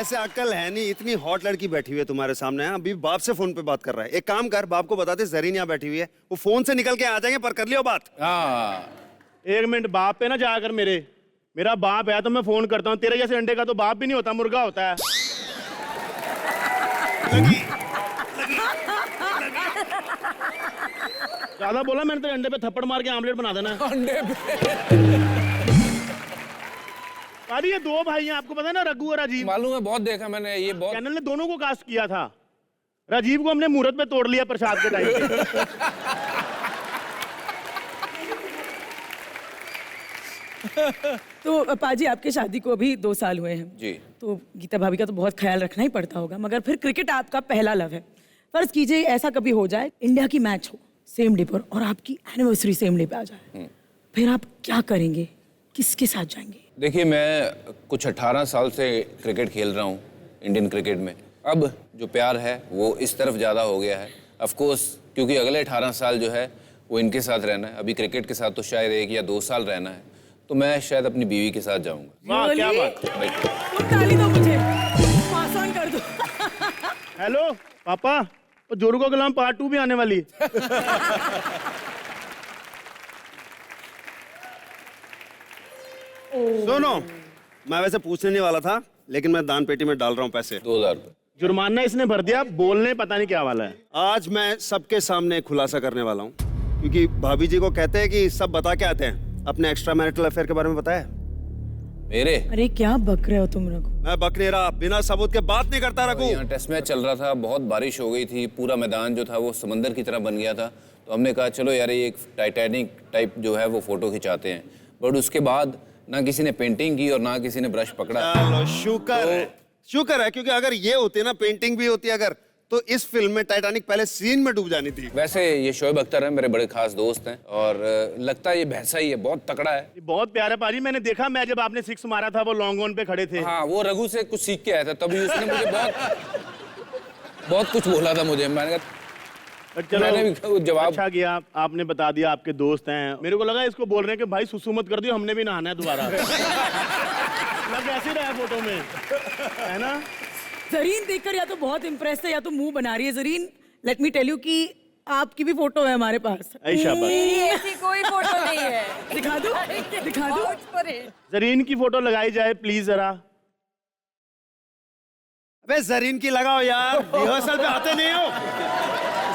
वैसे अक्ल है नहीं, इतनी हॉट लड़की बैठी हुई है तुम्हारे सामने, अभी बाप से फोन पे बात कर रहा है। एक काम कर, बाप को बता दे जरीन यहाँ बैठी हुई है, वो फोन से निकल के आ जाएंगे, पर कर लियो बात। हाँ, एक मिनट, बाप पे ना जाकर मेरा बाप है तो मैं फोन करता हूँ, तेरे जैसे अंडे का तो बाप भी नहीं होता, मुर्गा होता है। ज्यादा बोला मैंने, तेरे अंडे पे थप्पड़ मार के आमलेट बना देना। अंडे पे अरे ये दो भाई हैं, आपको पता है ना, रघु और राजीव। मालूम है, बहुत देखा मैंने, ये बहुत चैनल ने दोनों को कास्ट किया था। राजीव को हमने मुहूर्त पे तोड़ लिया प्रसाद के टाइम पे। तो पाजी, आपके शादी को अभी 2 साल हुए हैं जी। तो गीता भाभी का तो बहुत ख्याल रखना ही पड़ता होगा, मगर फिर क्रिकेट आपका पहला लव है। फर्ज कीजिए ऐसा कभी हो जाए, इंडिया की मैच हो सेम डे पर और आपकी एनिवर्सरी सेम डे पे आ जाए, फिर आप क्या करेंगे, किसके साथ जाएंगे? देखिए, मैं कुछ 18 साल से क्रिकेट खेल रहा हूँ इंडियन क्रिकेट में। अब जो प्यार है वो इस तरफ ज़्यादा हो गया है, ऑफ कोर्स, क्योंकि अगले 18 साल जो है वो इनके साथ रहना है। अभी क्रिकेट के साथ तो शायद 1 या 2 साल रहना है, तो मैं शायद अपनी बीवी के साथ जाऊँगा। वाह, क्या बात। ताली दो मुझे, आसान कर दो। हेलो पापा, और जोरू का गुलाम पार्ट 2 भी आने वाली है। सुनो, मैं वैसे पूछने नहीं वाला था, लेकिन मैं दान पेटी में डाल रहा हूँ पैसे। 2000 रुपये। जुर्माना इसने भर दिया, बोलने पता नहीं क्या वाला है। आज मैं सबके सामने खुलासा करने वाला हूँ, क्योंकि भाभी जी को कहते हैं कि सब बता के आते हैं। अपने एक्स्ट्रा मैरिटल अफेयर के बारे में बताया? मेरे अरे क्या बक रहे हो तुम रघु? मैं बक नहीं रहा, बिना सबूत के बात नहीं करता रघु। यहाँ टेस्ट मैच चल रहा था, बहुत बारिश हो गई थी, पूरा मैदान जो था वो समंदर की तरह बन गया था, तो हमने कहा चलो यार ये एक टाइटैनिक टाइप जो है वो फोटो खिंचाते हैं। बट उसके बाद ना किसी ने पेंटिंग की और ना किसी ने ब्रश पकड़ा। चलो शुक्र है, क्योंकि अगर ये होती ना, पेंटिंग भी होती अगर, तो इस फिल्म में टाइटैनिक पहले सीन में डूब जानी थी। वैसे ये शोएब अख्तर है, मेरे बड़े खास दोस्त हैं, और लगता है ये भैंसा ही है, बहुत तगड़ा है। ये बहुत प्यारा पाजी, मैंने देखा, मैं जब आपने 6 मारा था वो लॉन्ग ऑन पे खड़े थे। हाँ, वो रघु से कुछ सीख के आया था, तभी उसने मुझे बहुत कुछ बोला था मुझे। मैंने कहा, चलो, मैंने भी जवाब अच्छा किया, आपने बता दिया आपके दोस्त हैं। मेरे को लगा इसको बोल रहे हैं कि भाई सुसु मत कर दियो, हमने भी नहाना है दोबारा। लग ऐसे रहा है फोटो में, है ना? जरीन देखकर या तो बहुत इम्प्रेस है या तो मुंह बना रही है। Zareen, let me tell you कि आपकी भी फोटो है हमारे पास। मेरी ऐसी कोई फोटो नहीं है। दिखा दो, दिखा दो। जरीन की फोटो लगाई जाए प्लीज जरा। अबे जरीन की लगाओ यार, रिहर्सल पे आते नहीं हो।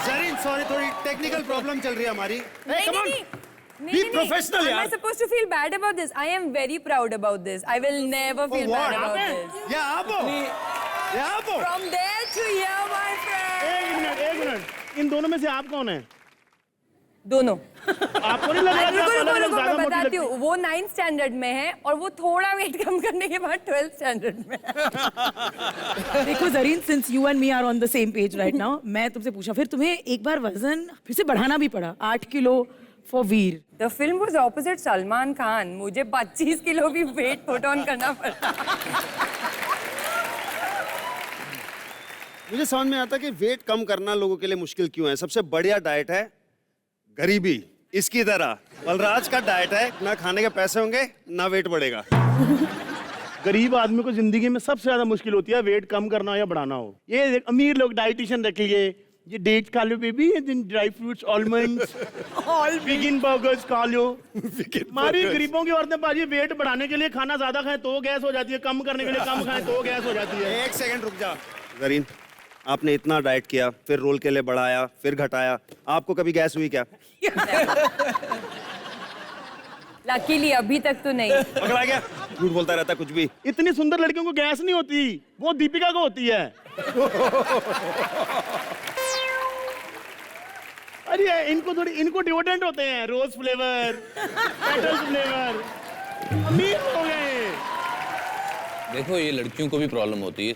जरीन, सॉरी, थोड़ी टेक्निकल प्रॉब्लम चल रही है हमारी। Be professional, Am I यार। supposed to feel bad about this? I am very proud about this. I will never feel bad about this. या आपो, या आपो। From there to here, my friend. एक मिनट, इन दोनों में से आप कौन है? दोनों। आपको नहीं लग रहा कि आप अलग अलग रुको, ज्यादा मैं मोटी बताती लगती हूँ। वो 9th स्टैंडर्ड में है और वो थोड़ा वेट कम करने के बाद 12th स्टैंडर्ड में है। देखो Zareen, since you and me are on the same page right now, मैं तुमसे पूछा, फिर तुम्हें एक बार वजन फिर से बढ़ाना भी पड़ा, 8 kilo for Veer. The film was opposite Salman Khan. मुझे 25 किलो भी वेट पुट ऑन करना पड़ा। मुझे समझ में आता कि वेट कम करना लोगों के लिए मुश्किल क्यों है। सबसे बढ़िया डाइट है गरीबी, इसकी तरह बलराज का डाइट है, ना खाने के पैसे होंगे ना वेट बढ़ेगा। गरीब आदमी को जिंदगी में सबसे ज्यादा मुश्किल होती है वेट कम करना हो या बढ़ाना हो। ये अमीर लोग डाइटिशियन रख लिए, ये डेट्स खा लो baby, dry fruits, almonds, all vegan burgers खा लो। हमारी गरीबों की औरतें बाजी वेट बढ़ाने के लिए खाना ज्यादा खाएं तो गैस हो जाती है, कम करने के लिए कम खाएं तो गैस हो जाती है। एक सेकंड रुक जा जरीन, आपने इतना डाइट किया, फिर रोल के लिए बढ़ाया, फिर घटाया, आपको कभी गैस हुई क्या? लकीली अभी तक तो नहीं। पकड़ा गया, झूठ बोलता रहता कुछ भी। इतनी सुंदर लड़कियों को गैस नहीं होती, वो दीपिका को होती है। अरे इनको डिओड्रेंट होते हैं, रोज फ्लेवर, पेटल्स फ्लेवर, अमीर हो गए। देखो, ये लड़कियों को भी प्रॉब्लम होती है,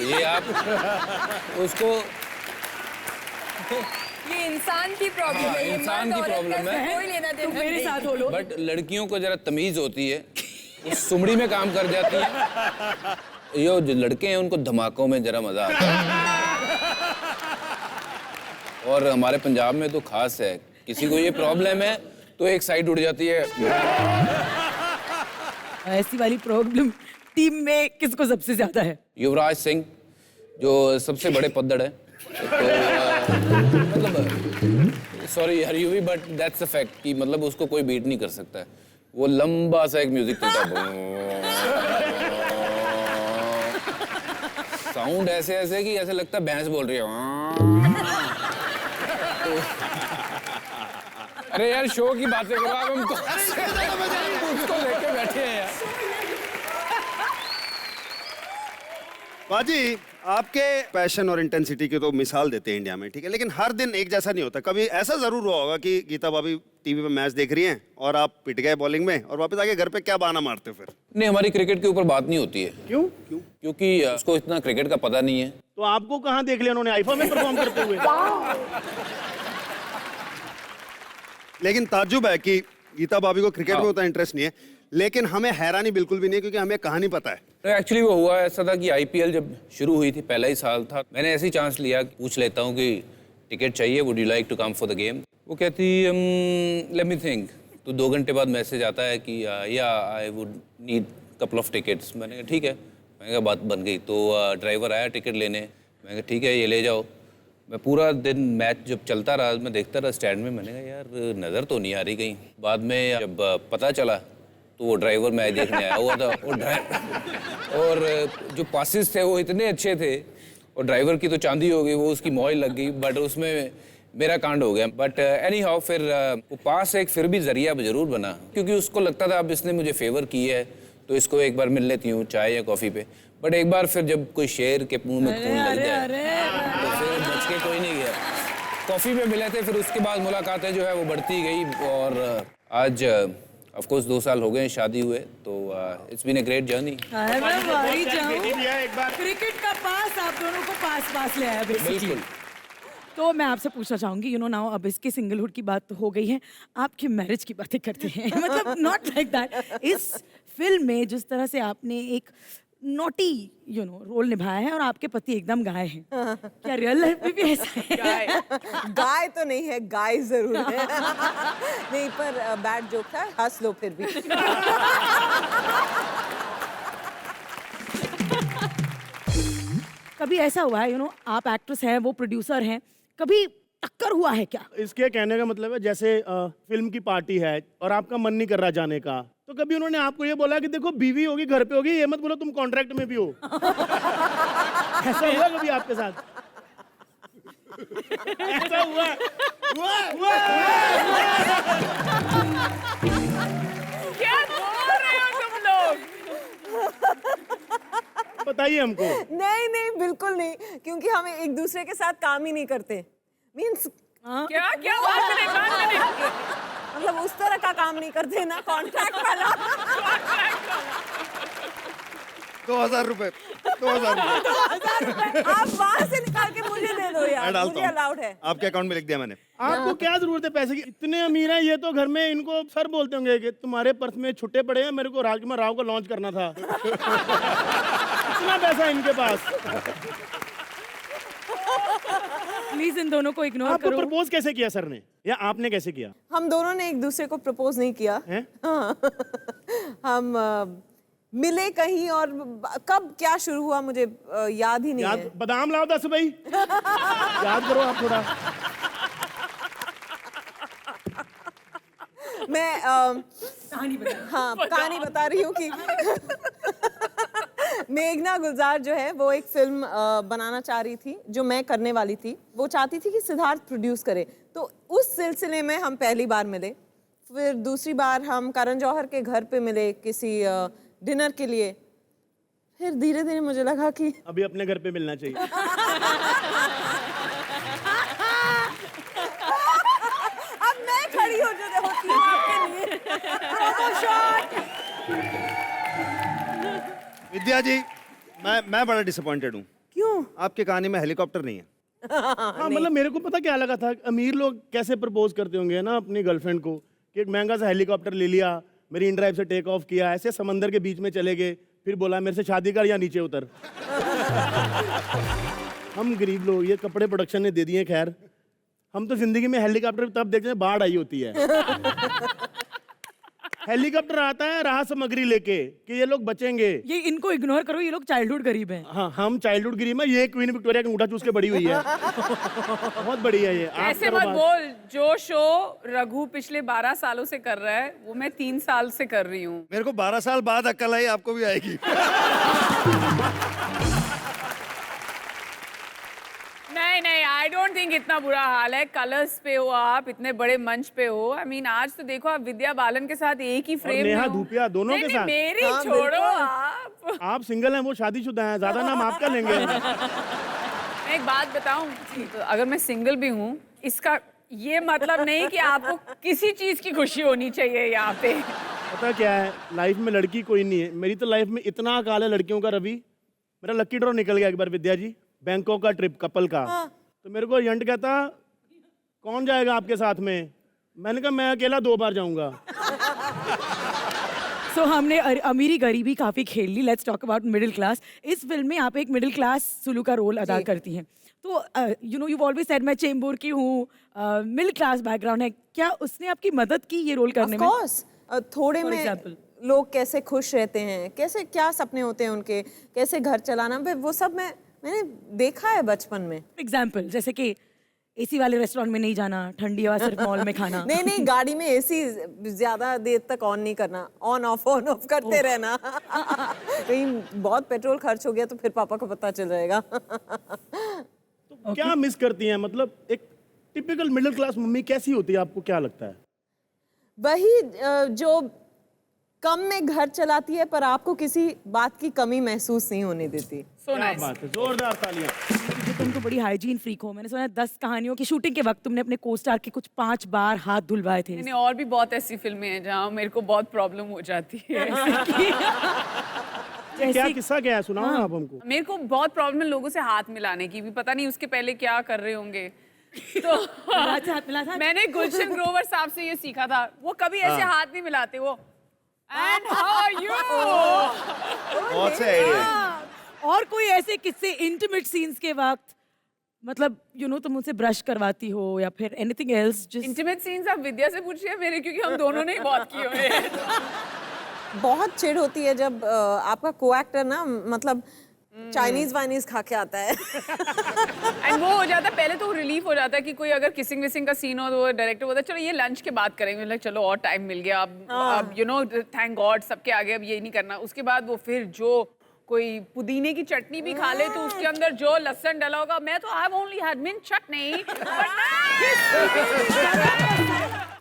ये आप उसको, ये इंसान की प्रॉब्लम है, ये इंसान की प्रॉब्लम है। कोई लेना देना तुम मेरे नहीं। साथ हो लो। बट लड़कियों को जरा तमीज होती है, वो सुमड़ी में काम कर जाती है। यो जो लड़के हैं उनको धमाकों में जरा मजा आता है, और हमारे पंजाब में तो खास है, किसी को ये प्रॉब्लम है तो एक साइड उड़ जाती है। ऐसी वाली प्रॉब्लम टीम में किसको सबसे ज्यादा है? युवराज सिंह जो सबसे बड़े पद्दड़ है, तो मतलब सॉरी यार UV, but that's a fact कि मतलब उसको कोई बीट नहीं कर सकता है। वो लंबा सा एक म्यूजिक चलता है, साउंड ऐसे ऐसे कि ऐसे लगता है भैंस बोल रही है। तो, अरे यार शो की बातें करो आप, हम उसको लेके बैठे हैं यार। बाजी, आपके पैशन और इंटेंसिटी की तो मिसाल देते हैं इंडिया में, ठीक है, लेकिन हर दिन एक जैसा नहीं होता। कभी ऐसा जरूर हुआ होगा कि गीता भाभी टीवी पे मैच देख रही हैं और आप पिट गए बॉलिंग में और वापस आके घर पे क्या बहाना मारते हो फिर? नहीं, हमारी क्रिकेट के ऊपर बात नहीं होती है। क्यों? क्योंकि उसको इतना क्रिकेट का पता नहीं है। तो आपको कहाँ देख लिया उन्होंने आईफा में परफॉर्म करते हुए? लेकिन ताज्जुब है कि गीता भाभी को क्रिकेट में उतना इंटरेस्ट नहीं है, लेकिन हमें हैरानी बिल्कुल भी नहीं, क्योंकि हमें कहानी पता है। तो एक्चुअली वो हुआ ऐसा था कि आईपीएल जब शुरू हुई थी, पहला ही साल था, मैंने ऐसे ही चांस लिया, पूछ लेता हूँ कि टिकट चाहिए, would you like to come for the game? वो कहती लेट मी थिंक। तो 2 घंटे बाद मैसेज आता है कि या I would need couple of tickets. मैंने कहा ठीक है, मैंने कहा बात बन गई। तो ड्राइवर आया टिकट लेने, मैंने कहा ठीक है ये ले जाओ। मैं पूरा दिन मैच जब चलता रहा, मैं देखता रहा स्टैंड में, मैंने कहा यार नज़र तो नहीं आ रही कहीं। बाद में जब पता चला तो वो ड्राइवर मैच देखने आया हुआ था, और जो पासिस थे वो इतने अच्छे थे, और ड्राइवर की तो चांदी हो गई, वो उसकी मौज लग गई, बट उसमें मेरा कांड हो गया। बट एनी हाउ फिर वो पास एक फिर भी जरिया जरूर बना, क्योंकि उसको लगता था अब इसने मुझे फेवर की है तो इसको एक बार मिल लेती हूँ चाय या कॉफ़ी पे। बट एक बार फिर जब कोई शेर के मुंह में खून लग जाए तो फिर बच के कोई नहीं गया। कॉफ़ी पे मिले थे, फिर उसके बाद मुलाकातें जो है वो बढ़ती गई, और आज ऑफ कोर्स 2 साल हो गए हैं शादी हुए, तो it's been a great journey. Cricket का पास आप दोनों को पास ले आया बेसिकली। बिल्कुल। तो मैं आपसे पूछना चाहूंगी, नाउ अब इसके सिंगलहुड की बात तो हो गई है, आपकी मैरिज की बातें करते हैं। मतलब नॉट लाइक दैट। इस फिल्म में जिस तरह से आपने एक नॉटी रोल निभाया है और आपके पति एकदम गाय हैं, क्या रियल लाइफ में भी ऐसा है? गाय तो नहीं है, गाय जरूर है। नहीं, पर बैड जोक था, हंस लो फिर भी। कभी ऐसा हुआ है आप एक्ट्रेस हैं, वो प्रोड्यूसर हैं, कभी टक्कर हुआ है क्या? इसके कहने का मतलब है जैसे फिल्म की पार्टी है और आपका मन नहीं कर रहा जाने का, तो कभी उन्होंने आपको ये बोला कि देखो बीवी होगी घर पे होगी, ये मत बोलो तुम कॉन्ट्रैक्ट में भी हो। ऐसा हुआ कभी आपके साथ? ऐसा हुआ? क्या बोल रहे हो तुम लोग? बताइए हमको। नहीं, बिल्कुल नहीं, क्योंकि हम एक दूसरे के साथ काम ही नहीं करते। मीन्स क्या बात करें? मतलब उस तरह का काम नहीं करते ना, कॉन्ट्रैक्ट वाला। 2000 रुपए। आप वहां से निकाल के मुझे दे दो मैं यार, डालता मुझे हूँ। अलाउड है। आपके अकाउंट में लिख दिया मैंने। आपको क्या जरूरत है पैसे की? इतने अमीर हैं ये तो, घर में इनको सर बोलते होंगे कि तुम्हारे पर्स में छुट्टे पड़े हैं, मेरे को राजकुमार राव को लॉन्च करना था। इतना पैसा है इनके पास। प्लीज इन दोनों को इग्नोर आपको करो। प्रपोज कैसे किया सर ने, या आपने कैसे किया? हम दोनों ने एक दूसरे को प्रपोज नहीं किया हैं? हाँ। हम मिले कहीं, और कब क्या शुरू हुआ मुझे याद ही नहीं है। बादाम लाओ 10 भाई। याद करो आप थोड़ा। मैं कहानी बता रही हूँ कि मेघना गुलजार जो है वो एक फिल्म बनाना चाह रही थी, जो मैं करने वाली थी। वो चाहती थी कि सिद्धार्थ प्रोड्यूस करे, तो उस सिलसिले में हम पहली बार मिले। फिर दूसरी बार हम करण जौहर के घर पे मिले किसी डिनर के लिए। फिर धीरे धीरे मुझे लगा कि अभी अपने घर पे मिलना चाहिए। अब मैं खड़ी होती हूँ आपके लिए। विद्या जी, मैं बड़ा डिसअपॉइंटेड हूँ। क्यों? आपकी कहानी में हेलीकॉप्टर नहीं है। हाँ, मतलब मेरे को पता क्या लगा था, अमीर लोग कैसे प्रपोज करते होंगे ना अपनी गर्लफ्रेंड को, कि एक महंगा सा हेलीकॉप्टर ले लिया, मेरी इन ड्राइव से टेक ऑफ किया, ऐसे समंदर के बीच में चले गए, फिर बोला मेरे से शादी कर या नीचे उतर। हम गरीब लोग, ये कपड़े प्रोडक्शन ने दे दिए। खैर, हम तो जिंदगी में हेलीकॉप्टर तब देखते हैं बाढ़ आई होती है। हेलीकॉप्टर आता है राहत सामग्री लेके कि ये लोग बचेंगे। ये इनको इग्नोर करो, ये लोग चाइल्डहुड गरीब हैं। हाँ, हम चाइल्डहुड गरीब है, ये क्वीन विक्टोरिया का अंगूठा चूस के बड़ी हुई है। बहुत बड़ी है ये। आप ऐसे करो मत बात। बोल, जो शो रघु पिछले 12 सालों से कर रहा है वो मैं 3 साल से कर रही हूँ। मेरे को 12 साल बाद अक्ल आई, आपको भी आएगी। नहीं, आई डोंट थिंक इतना बुरा हाल है। कलर्स पे हो आप, इतने बड़े मंच पे हो। आई मीन आज तो देखो आप विद्या बालन के साथ एक ही फ्रेम में नेहा हो। धूपिया दोनों नहीं, के नहीं, साथ। मेरी हाँ, छोड़ो बिल्कुल। आप। आप सिंगल हैं, वो शादीशुदा हैं, ज्यादा नाम आपका लेंगे। मैं एक बात बताऊं, तो अगर मैं सिंगल भी हूँ, इसका ये मतलब नहीं कि आपको किसी चीज की खुशी होनी चाहिए यहाँ पे। पता क्या है, लाइफ में लड़की कोई नहीं है। मेरी तो लाइफ में इतना अकाल है लड़कियों का रवि। मेरा लकी ड्रॉ निकल गया एक बार विद्या जी, बैंकॉक का ट्रिप कपल का। तो मेरे को एजेंट कहता कौन जाएगा आपके साथ में? मैंने कहा मैं अकेला 2 बार जाऊंगा। सो हमने अमीरी गरीबी काफी खेल ली। Let's talk about middle class. इस फिल्म में आप एक मिडिल क्लास सुलू का रोल अदा करती हैं। तो you know you always said मैं चेंबूर की हूँ, मिडिल क्लास बैकग्राउंड है। क्या उसने आपकी मदद की ये रोल करने Of में? course, थोड़े For में example? लोग कैसे खुश रहते हैं, कैसे क्या सपने होते हैं उनके, कैसे घर चलाना, वो सब मैंने देखा है बचपन में। एग्जाम्पल जैसे कि एसी वाले रेस्टोरेंट में नहीं जाना, ठंडी हवा सिर्फ मॉल में खाना। नहीं, गाड़ी में एसी ज्यादा देर तक ऑन नहीं करना, ऑन ऑफ करते रहना। कहीं बहुत पेट्रोल खर्च हो गया तो फिर पापा को पता चल जाएगा। तो क्या मिस करती हैं? मतलब एक टिपिकल मिडिल क्लास मम्मी कैसी होती है, आपको क्या लगता है? वही जो कम में घर चलाती है पर आपको किसी बात की कमी महसूस नहीं होने देती। सो क्या नाइस। बात है, जोरदार तालियां। कि तुम तो बड़ी हाइजीन फ्रीक हो। मैंने सुना है 10 कहानियों की शूटिंग के वक्त तुमने अपने को स्टार के कुछ 5 बार हाथ धुलवाए थे। मैंने और भी बहुत ऐसी फिल्में हैं जहाँ मेरे को बहुत प्रॉब्लम हो जाती है। क्या किस्सा क्या है, सुनाओ ना आप हमको। मेरे को बहुत प्रॉब्लम है लोगों से हाथ मिलाने की भी, पता नहीं उसके पहले क्या कर रहे होंगे। तो हाथ मिला था। मैंने गुलशन ग्रोवर साहब से ये सीखा था, वो कभी ऐसे हाथ नहीं मिलाते। वो एंड हाउ आर यू। बहुत से आइडिया। और कोई ऐसे किस्से इंटीमेट सीन्स के वक्त, मतलब यू नो तुम मुझसे ब्रश करवाती हो या फिर एनीथिंग एल्स? इंटीमेट सीन्स आप विद्या से पूछिए मेरे, क्योंकि हम दोनों ने ही बहुत किए हुए हैं। बहुत चिढ़ होती है जब आपका को एक्टर ना मतलब चाइनीज वाइनीज खा के आता है। एंड वो हो जाता है, पहले तो रिलीफ हो जाता है कि कोई अगर किसिंग विसिंग का सीन हो तो डायरेक्टर बोलता है चलो ये लंच के बाद करेंगे। लाइक चलो और टाइम मिल गया, अब यू नो थैंक गॉड सबके आगे अब ये नहीं करना। उसके बाद वो फिर जो कोई पुदीने की चटनी भी खा ले तो उसके अंदर जो लहसुन डला होगा, मैं तो I only had mint chutney.